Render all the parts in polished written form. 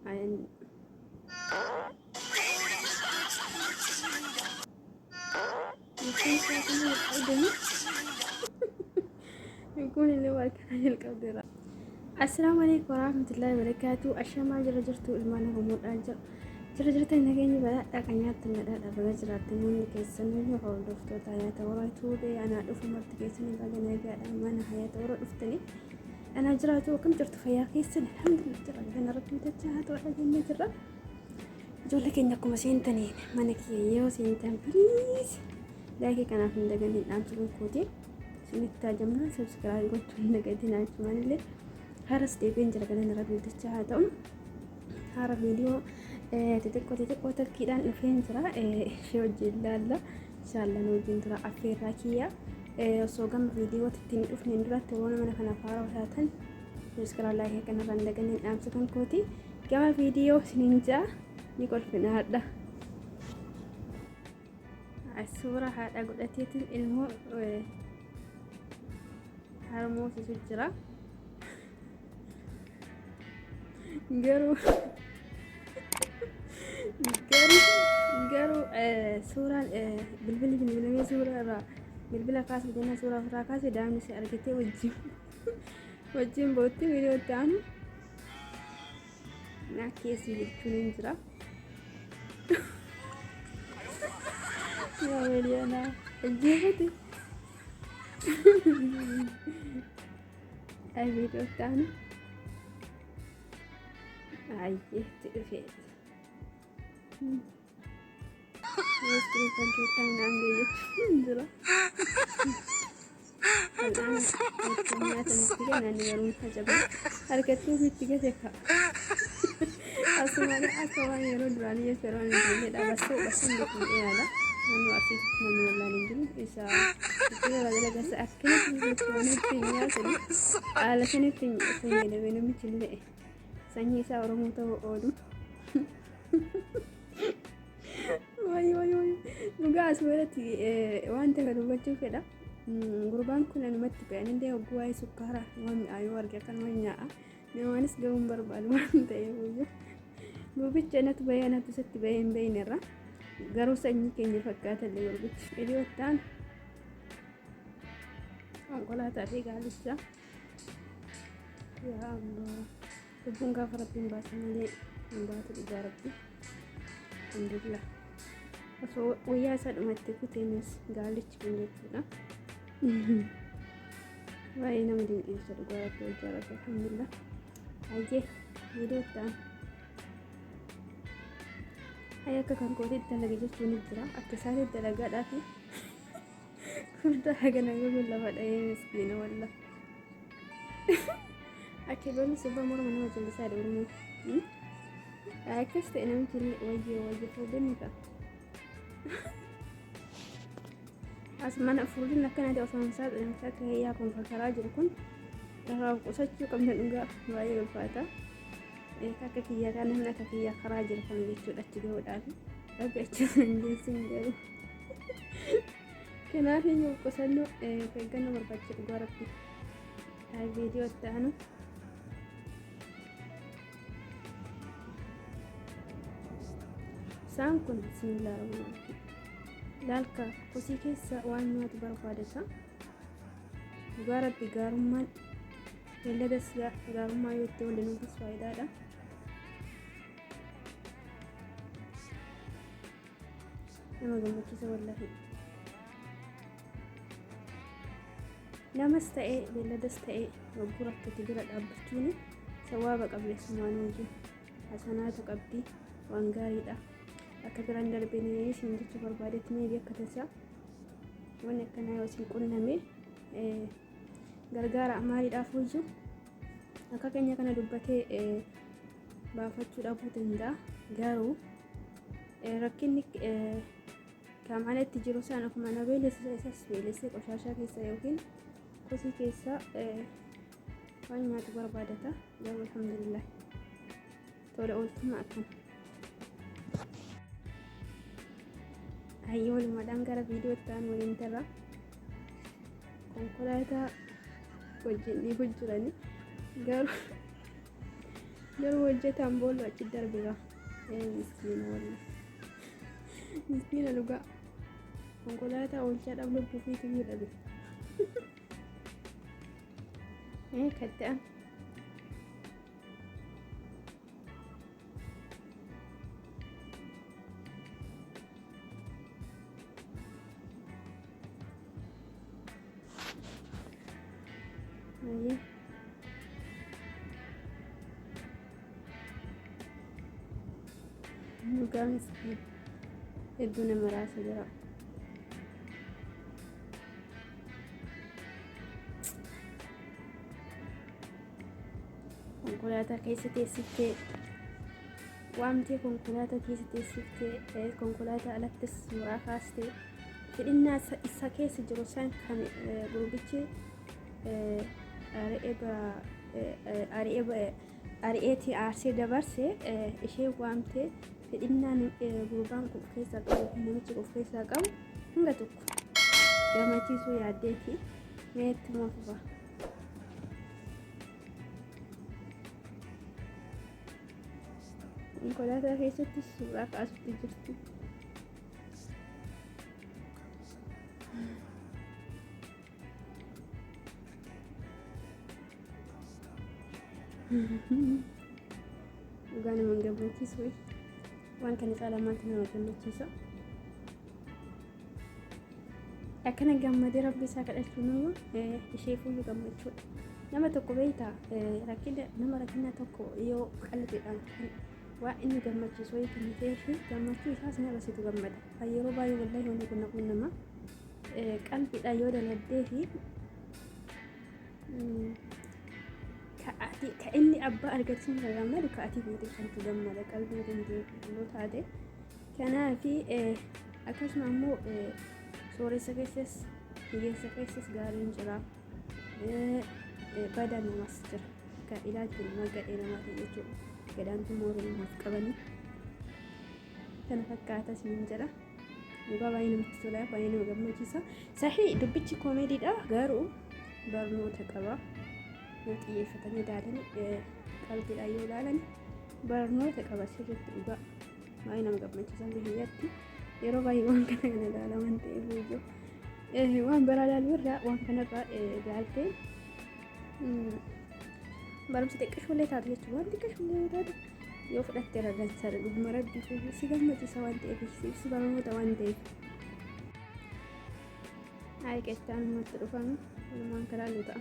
Ayan. يكون اللي هو كان القدرة. السلام عليكم ورحمة الله وبركاته. الشمال جرجرتو المانا غمود أجر جرجرتا نجاني بلا أكنيات النداء بجرات من كيسني وحول دفتو تايات ورايتو بي أنا أدفو مرت كيسني باجنا قاعد أمانة حياة ورا دفتني أنا جراتو وكم جرت فيا كيسن الحمد لله جرى أنا ربي تجاهد ولا جنة جرى جولك إنكم سنتني مانك يو سنتن بليز لكن كان في دقني الآن تكون كودي سنتا جمنا سبسكرايب قلت من دقني ناس من اللي هرس ديبين جرى قلنا ربي تجاهد هذا فيديو تتكو تكيدان نفين ترى في وجه الله إن شاء الله نوجين ترى أفير راكية صوغم فيديو تتني أفنين درا ترونا من خنا فارا وساتن نشكر الله هيك أنا بندقني الآن سكن كوتي كما فيديو سنينجا نقول في هذا الصورة هذا قدرتي العلم هرمو سجرا قرو قرو صورة بالبلة صورة بالبلة كاس بدنا صورة فراكاس دامني سأركتي وجيم بوتي فيديو تانو ناكيسي بالكلينجرا يا وليانا الجيبتي الفيديو تانو عايزة تقفل يسكري فانكي كان عندي يتفنزرا الآن الكميات المتجة أنا نقولون حجبا حركته في التجة أصلا يرد علي يسرون الجميل بس عندكم إيه هذا أنا أرسل من ولا نجيب إيشا كذا ولا جالس أكل في الناس على سنة في لبنان مثل سني ساورو متو أولو واي نقاس ولتي وانت كده بتشوف كده غربان كنا نمت يعني ده وقواي سكرة وهم أيوة رجع كان وينيا نوانس جوم بربال وانت يوجو بوبيت أنا تبين تست بين الرا جروس أني كني فكرت اللي وربيت اللي وقتان أقولها تعرف قال الشا يا الله تبون كفرت من باسم لي من بات الإدارة الحمد لله ويا سد متكو تنس قالت بنجتنا وين مدين إيش الجواب الجارة الحمد لله أجي فيديو تان هيك كان كودي تلاقي جت ونجرا أكسر الدلقة دافي كنت حاجة نقول لا فدا أي مسكينة والله أكيد سبب مرة من وجه لسه دورني أكست أنا ممكن وجه فودني كا أسمع أفرض إنك كان هذا أصلاً ساد إنك هي يكون فكراج يكون ترى قصتي كم نلقى وعي الفاتة كاك كي كان هناك كي خراج يكون يجود أتجاه الآن أبي أتجاه جنسين كنا في يوم قصنا كأنه مربط جوارتي هاي فيديو تانو سانكون بسم الله الرحمن الرحيم لالكا كوسي كيسا وانيوات بربادتا غارت بغارمان يلدس غارما يوتي ولنوبس فايدادا أنا قمتي والله لمس تأي يلدس تأي وقرأت تتقرأ أبتوني سوابق قبل سمانوجي حسنات قبدي وانقاري akka biraan darbinee siin jecha barbaadeetanii biyya akka tasaa waan akkanaa yoo siin qunname gargaara maaliidhaaf hojju akka keenya kana dubbatee baafachuu dhabuu danda'a garuu rakkinni kaamaaletti jiru isaan akkuma nabeelessa isas beelessee qoshaashaa keessa yookiin kosii keessa waan nyaatu barbaadata garuu alhamdulillah tola ooltummaa akkana ayyoo limadhaan gara viidiyoo ta'an waliin tarra konkolaataa wajjin dhiibuu jirani garuu garuu hojjetaan boolu achi darbira. Miskiina wallah. Miskiina dhugaa. Konkolaataa oolchaa dhabu lubbuu fi tiyyuu dhabe. Katta'an. Dhugaa miskiina. Hedduu nama raasa jira. Konkolaataa keessa teessiftee waamtee konkolaataa keessa teessiftee konkolaataa alattis suuraa kaastee fedhinnaa isa keessa jiru san kan gurbichi ari'eetii aarsee dabarsee ishee waamtee fedhinnaan gurbaan of keessaa qabu namichi of keessaa qabu hanga tokko gammachiisuu yaaddeetii meetti moofufa. Konkolaataa keessatti suuraa kaasutti jirti. Dhugaa nama gammachiisu waan kana caalaa maaltu nama gammachiisa? Akkana gammadee rabbi isaa kadhachuun immoo isheefuyyuu gammachuudha. Nama tokko beektaa nama rakkina tokko yoo qalbiidhaan waa inni gammachiisu wayii kan ta'ee fi gammachuu isaa sana irratti gammada. Yeroo baay'ee wallahi wanti kun nama qalbiidhaan yoo daladdee fi ka inni abbaa argachuun kan gammadu ka ati fuutee kantu gammada qalbii dandeenyu taate. Kanaaf akkasuma immoo sooressa keessas hiyyeessa keessas gaariin jira. Bada namas jira. Ka ilaalchi nama gadhee namaati jechuudha. Gadhaantu moorii namaaf qabanii kana fakkaata siin jedha. Dhugaa baay'ee namatti tola, baay'ee nama gammachiisa. Sahii dubbichi koomeediidha garuu barnoota qaba. Yoo xiyyeeffatanii ilaalan qalbiidhaan yoo ilaalan barnoota qaba sirriitti dhugaa baay'ee nama gammachiisan biyyatti yeroo baay'ee waan kana ilaala waan ta'eef waan biraa ilaaluu irraa waan kanarraa ilaaltee barumsa xiqqashullee taatu jechuudha. Waan xiqqashullee taatu yoo fudhattee rarraasaadha dhuguma rabbii si gammachiisa waan ta'eef si barnoota waan ta'eef. Hayi qechaan ummatti dhufan walumaan kalaaluu ta'a.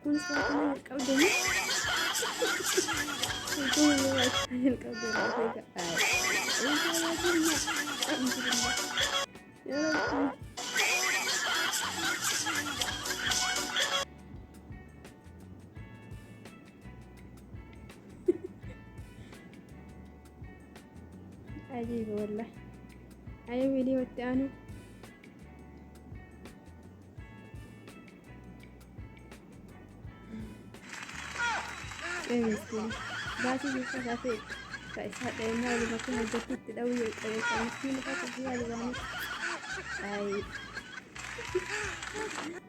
Kun suatu qabdani. Kun yang qabdani. عجيب والله. أي فيديو التاني مسكين باسي جيسا كافي فإسحاق دينا لما كنا جديد تدوي مسكين فاتح فيها لباني أي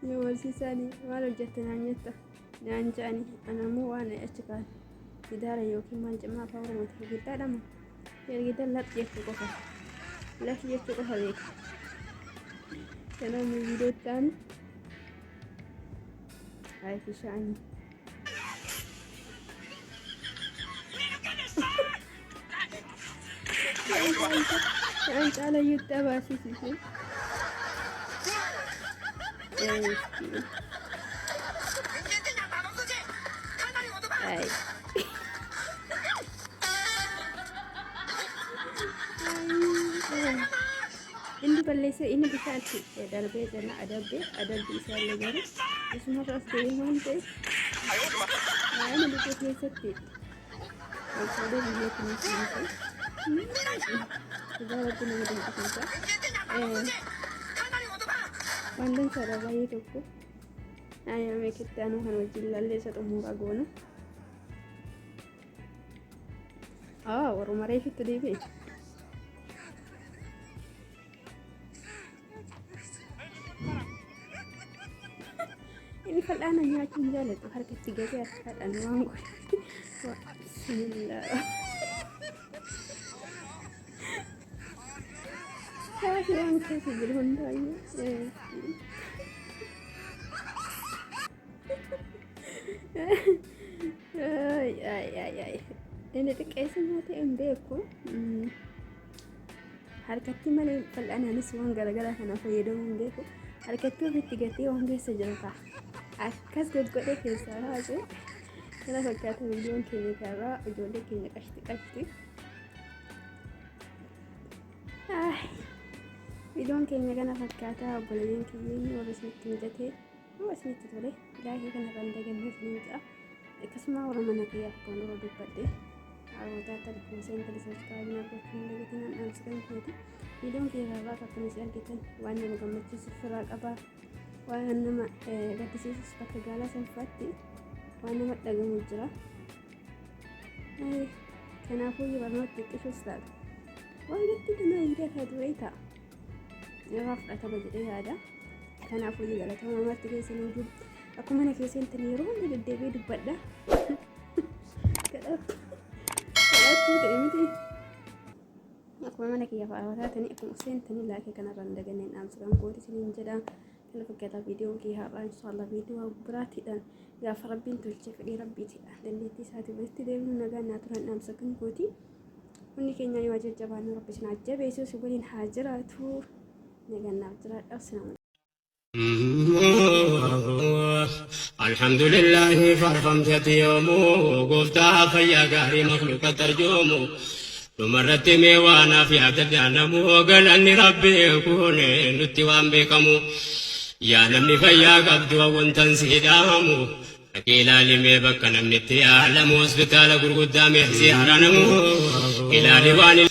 يوم سيساني ما لو جتنا نيتا نانجاني أنا مو وانا اشتغال إدارة يوكي مانجمع فورا متحقيت داما يرقيدا لا تجيسو قفا لا تجيسو قفا ليك كنا من فيديو الثاني هاي في شعني أنت على يوتيوب سيسي أي ini balese ini bisa sih darbe jana adabe bisa lagi semua ras dari mana ini bisa sih kalau dia video ini sudah waktu ini kita pandang cara bayi tuku ayam kita anu kan lalle satu muka gono orang marah itu deh أنا فالآن نياتي جالت وحركة تجارية فالآن وانقول بسم الله هذا يعني كيف يقولون دايما ay ini xiqqeessinaati hin beeku harkatti malee fal'aanaanis waan garaagaraa kana fayyadamuu hin beeku harkatti ofitti gatee waan keessa jiru ta'a akkas godgodhe keessaa haase kana fakkaata viidiyoon keenya irraa ijoollee keenya qashti viidiyoon keenya kana fakkaata obboleeyyan kiyyeenya warra isinitti mijatee warra isinitti tole laayikii kanarraan dagannee isiniin ta'a akkasuma warra mana kiyyaaf kan yeroo dubbadhe hawwataa televizyiin televizyinii gochuun nagatiin dhaamsisan keeti viidiyoon keenya akkasumas argitan waan nama gammachiisu firaa qaba waan nama gaddisiisus bakka gaalaa sanfaatti waan nama dhagamu jira kanaafuu barnoota xiqqishuus taata waan gatti kana hiikaa duree ta'a yeroo fudhatama jedhee yaada kanaafuu galatama mamatti keessan hojii akkuma mana keessatti yeroo hundi deddeebi'ee dubbadha kadhatu ta'e miti akkuma mana kiyyaaf hawwataatanii akkuma seentanii laakee kanarraan daganneen dhaamsisan kooti isiniin jedha kana fakkaata viidiyoon kee har'aa inshallah viidiyoo biraatiidhaan gaafa rabbiin tolchee fedhii rabbiitiidhaan dandeettii isaatii walitti deemnu nagaan naa turan dhaamsakan kooti hundi keenya yoo jajjabaannu rabbi isin ajjabeessu si waliin haa jiraatu nagaan naaf jiraadha sinama الحمد لله فرحمت يومو قفتها فيا قاري مخلوق ترجمو ومرت ميوانا في عدد عنمو قال أني ربي يكون نتوان بكمو يا نمني فيا قبض وانت انسيدامو أكيلا لمي بكنا من التيالمو اسبتال قرقود دامي حسي حرانمو إلى لواني